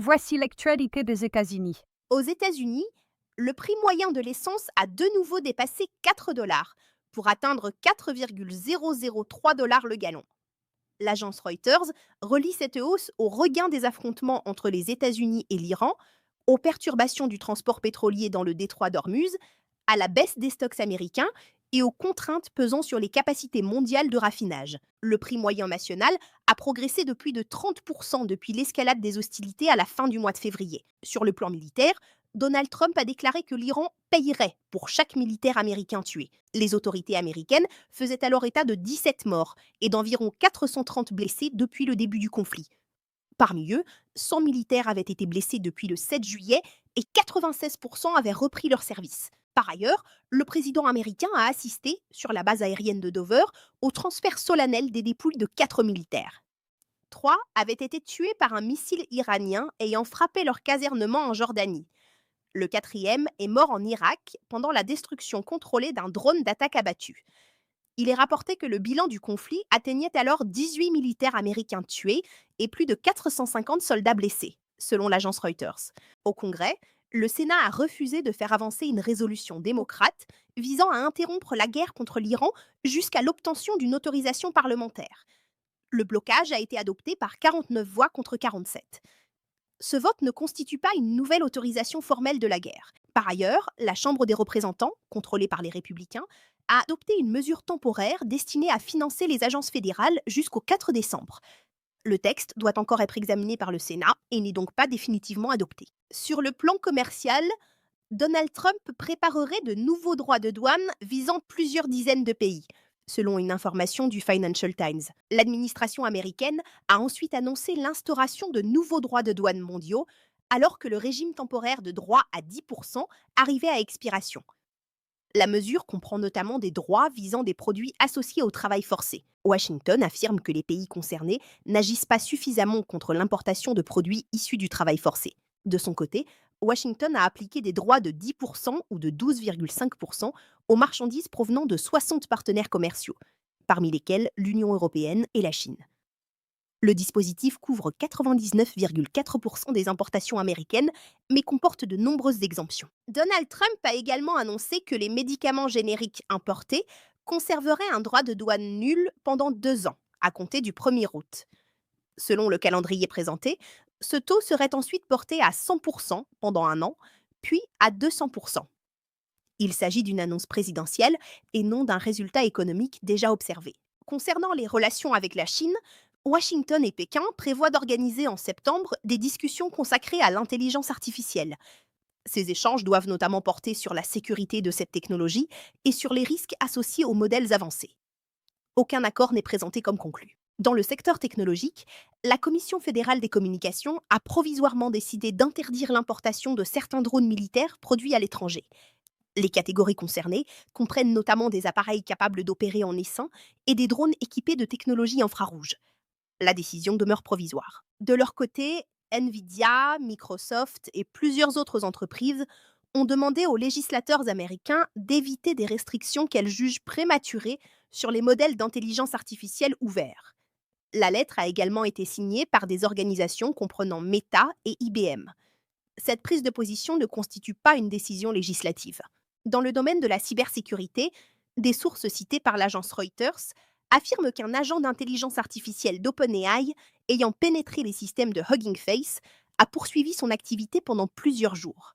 Voici l'actualité des États-Unis. Aux États-Unis, le prix moyen de l'essence a de nouveau dépassé 4 dollars pour atteindre 4,003 dollars le gallon. L'agence Reuters relie cette hausse au regain des affrontements entre les États-Unis et l'Iran, aux perturbations du transport pétrolier dans le détroit d'Ormuz, à la baisse des stocks américains et aux contraintes pesant sur les capacités mondiales de raffinage. Le prix moyen national a progressé de plus de 30% depuis l'escalade des hostilités à la fin du mois de février. Sur le plan militaire, Donald Trump a déclaré que l'Iran payerait pour chaque militaire américain tué. Les autorités américaines faisaient alors état de 17 morts et d'environ 430 blessés depuis le début du conflit. Parmi eux, 100 militaires avaient été blessés depuis le 7 juillet et 96% avaient repris leur service. Par ailleurs, le président américain a assisté, sur la base aérienne de Dover, au transfert solennel des dépouilles de 4 militaires. 3 avaient été tués par un missile iranien ayant frappé leur casernement en Jordanie. Le quatrième est mort en Irak pendant la destruction contrôlée d'un drone d'attaque abattu. Il est rapporté que le bilan du conflit atteignait alors 18 militaires américains tués et plus de 450 soldats blessés, selon l'agence Reuters. Au Congrès, le Sénat a refusé de faire avancer une résolution démocrate visant à interrompre la guerre contre l'Iran jusqu'à l'obtention d'une autorisation parlementaire. Le blocage a été adopté par 49 voix contre 47. Ce vote ne constitue pas une nouvelle autorisation formelle de la guerre. Par ailleurs, la Chambre des représentants, contrôlée par les républicains, a adopté une mesure temporaire destinée à financer les agences fédérales jusqu'au 4 décembre. Le texte doit encore être examiné par le Sénat et n'est donc pas définitivement adopté. Sur le plan commercial, Donald Trump préparerait de nouveaux droits de douane visant plusieurs dizaines de pays, selon une information du Financial Times. L'administration américaine a ensuite annoncé l'instauration de nouveaux droits de douane mondiaux, alors que le régime temporaire de droit à 10% arrivait à expiration. La mesure comprend notamment des droits visant des produits associés au travail forcé. Washington affirme que les pays concernés n'agissent pas suffisamment contre l'importation de produits issus du travail forcé. De son côté, Washington a appliqué des droits de 10% ou de 12,5% aux marchandises provenant de 60 partenaires commerciaux, parmi lesquels l'Union européenne et la Chine. Le dispositif couvre 99,4% des importations américaines, mais comporte de nombreuses exemptions. Donald Trump a également annoncé que les médicaments génériques importés conserveraient un droit de douane nul pendant 2 ans, à compter du 1er août. Selon le calendrier présenté, ce taux serait ensuite porté à 100% pendant un an, puis à 200%. Il s'agit d'une annonce présidentielle et non d'un résultat économique déjà observé. Concernant les relations avec la Chine, Washington et Pékin prévoient d'organiser en septembre des discussions consacrées à l'intelligence artificielle. Ces échanges doivent notamment porter sur la sécurité de cette technologie et sur les risques associés aux modèles avancés. Aucun accord n'est présenté comme conclu. Dans le secteur technologique, la Commission fédérale des communications a provisoirement décidé d'interdire l'importation de certains drones militaires produits à l'étranger. Les catégories concernées comprennent notamment des appareils capables d'opérer en essaim et des drones équipés de technologies infrarouges. La décision demeure provisoire. De leur côté, Nvidia, Microsoft et plusieurs autres entreprises ont demandé aux législateurs américains d'éviter des restrictions qu'elles jugent prématurées sur les modèles d'intelligence artificielle ouverts. La lettre a également été signée par des organisations comprenant Meta et IBM. Cette prise de position ne constitue pas une décision législative. Dans le domaine de la cybersécurité, des sources citées par l'agence Reuters affirment qu'un agent d'intelligence artificielle d'OpenAI ayant pénétré les systèmes de Hugging Face a poursuivi son activité pendant plusieurs jours.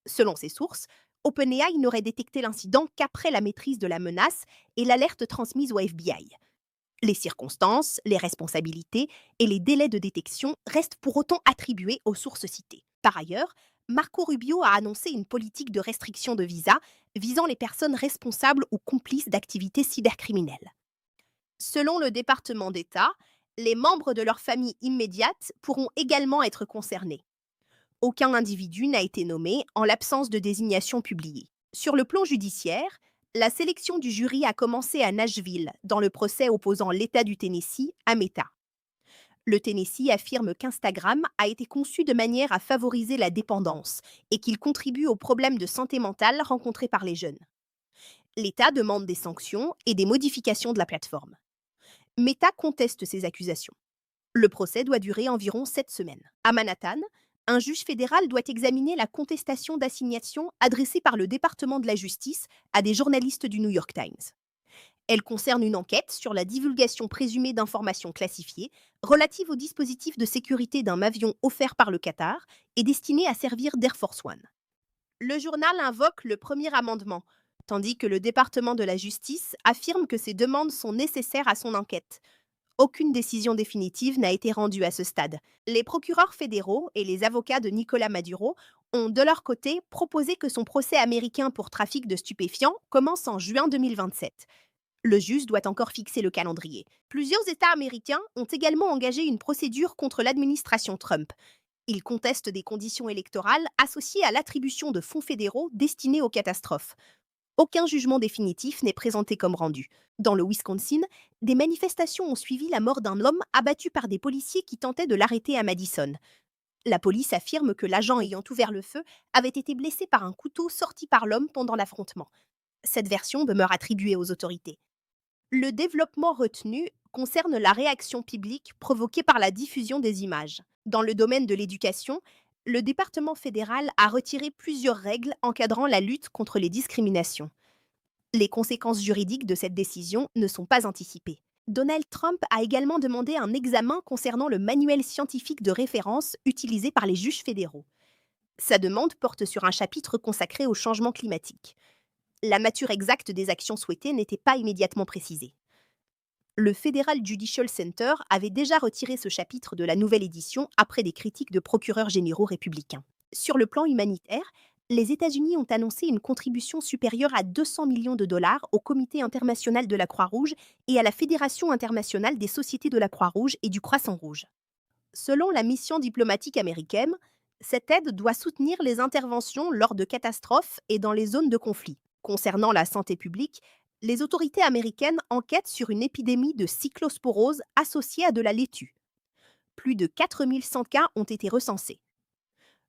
Selon ces sources, OpenAI n'aurait détecté l'incident qu'après la maîtrise de la menace et l'alerte transmise au FBI. Les circonstances, les responsabilités et les délais de détection restent pour autant attribués aux sources citées. Par ailleurs, Marco Rubio a annoncé une politique de restriction de visa visant les personnes responsables ou complices d'activités cybercriminelles. Selon le département d'État, les membres de leur famille immédiate pourront également être concernés. Aucun individu n'a été nommé en l'absence de désignation publiée. Sur le plan judiciaire, la sélection du jury a commencé à Nashville, dans le procès opposant l'État du Tennessee à Meta. Le Tennessee affirme qu'Instagram a été conçu de manière à favoriser la dépendance et qu'il contribue aux problèmes de santé mentale rencontrés par les jeunes. L'État demande des sanctions et des modifications de la plateforme. Meta conteste ces accusations. Le procès doit durer environ 7 semaines. À Manhattan, Un juge fédéral doit examiner la contestation d'assignation adressée par le département de la justice à des journalistes du New York Times. Elle concerne une enquête sur la divulgation présumée d'informations classifiées relatives au dispositif de sécurité d'un avion offert par le Qatar et destiné à servir d'Air Force One. Le journal invoque le premier amendement, tandis que le département de la justice affirme que ces demandes sont nécessaires à son enquête. Aucune décision définitive n'a été rendue à ce stade. Les procureurs fédéraux et les avocats de Nicolas Maduro ont, de leur côté, proposé que son procès américain pour trafic de stupéfiants commence en juin 2027. Le juge doit encore fixer le calendrier. Plusieurs États américains ont également engagé une procédure contre l'administration Trump. Ils contestent des conditions électorales associées à l'attribution de fonds fédéraux destinés aux catastrophes. Aucun jugement définitif n'est présenté comme rendu. Dans le Wisconsin, des manifestations ont suivi la mort d'un homme abattu par des policiers qui tentaient de l'arrêter à Madison. La police affirme que l'agent ayant ouvert le feu avait été blessé par un couteau sorti par l'homme pendant l'affrontement. Cette version demeure attribuée aux autorités. Le développement retenu concerne la réaction publique provoquée par la diffusion des images. Dans le domaine de l'éducation, le département fédéral a retiré plusieurs règles encadrant la lutte contre les discriminations. Les conséquences juridiques de cette décision ne sont pas anticipées. Donald Trump a également demandé un examen concernant le manuel scientifique de référence utilisé par les juges fédéraux. Sa demande porte sur un chapitre consacré au changement climatique. La nature exacte des actions souhaitées n'était pas immédiatement précisée. Le Federal Judicial Center avait déjà retiré ce chapitre de la nouvelle édition après des critiques de procureurs généraux républicains. Sur le plan humanitaire, les États-Unis ont annoncé une contribution supérieure à 200 millions de dollars au Comité international de la Croix-Rouge et à la Fédération internationale des sociétés de la Croix-Rouge et du Croissant-Rouge. Selon la mission diplomatique américaine, cette aide doit soutenir les interventions lors de catastrophes et dans les zones de conflit. Concernant la santé publique, les autorités américaines enquêtent sur une épidémie de cyclosporose associée à de la laitue. Plus de 4100 cas ont été recensés.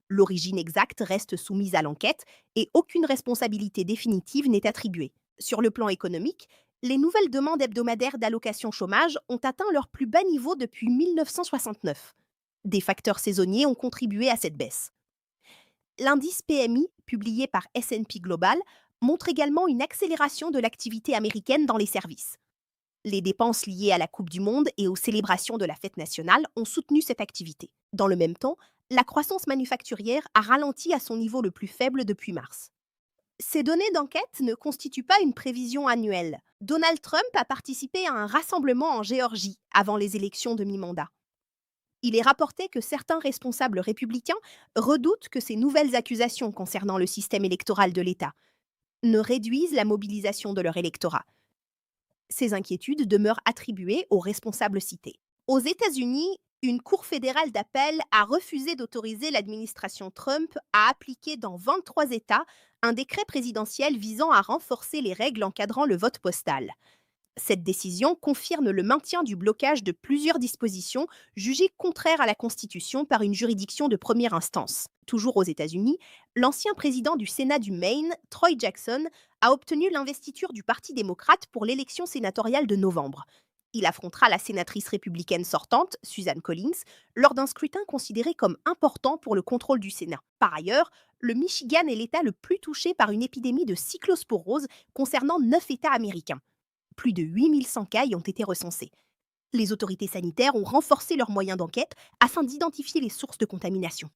L'origine exacte reste soumise à l'enquête et aucune responsabilité définitive n'est attribuée. Sur le plan économique, les nouvelles demandes hebdomadaires d'allocation chômage ont atteint leur plus bas niveau depuis 1969. Des facteurs saisonniers ont contribué à cette baisse. L'indice PMI, publié par S&P Global, montre également une accélération de l'activité américaine dans les services. Les dépenses liées à la Coupe du Monde et aux célébrations de la fête nationale ont soutenu cette activité. Dans le même temps, la croissance manufacturière a ralenti à son niveau le plus faible depuis mars. Ces données d'enquête ne constituent pas une prévision annuelle. Donald Trump a participé à un rassemblement en Géorgie avant les élections de mi-mandat. Il est rapporté que certains responsables républicains redoutent que ces nouvelles accusations concernant le système électoral de l'État ne réduisent la mobilisation de leur électorat. Ces inquiétudes demeurent attribuées aux responsables cités. Aux États-Unis, une cour fédérale d'appel a refusé d'autoriser l'administration Trump à appliquer dans 23 États un décret présidentiel visant à renforcer les règles encadrant le vote postal. Cette décision confirme le maintien du blocage de plusieurs dispositions jugées contraires à la Constitution par une juridiction de première instance. Toujours aux États-Unis, l'ancien président du Sénat du Maine, Troy Jackson, a obtenu l'investiture du Parti démocrate pour l'élection sénatoriale de novembre. Il affrontera la sénatrice républicaine sortante, Susan Collins, lors d'un scrutin considéré comme important pour le contrôle du Sénat. Par ailleurs, le Michigan est l'État le plus touché par une épidémie de cyclosporose concernant 9 États américains. Plus de 8100 cas y ont été recensés. Les autorités sanitaires ont renforcé leurs moyens d'enquête afin d'identifier les sources de contamination.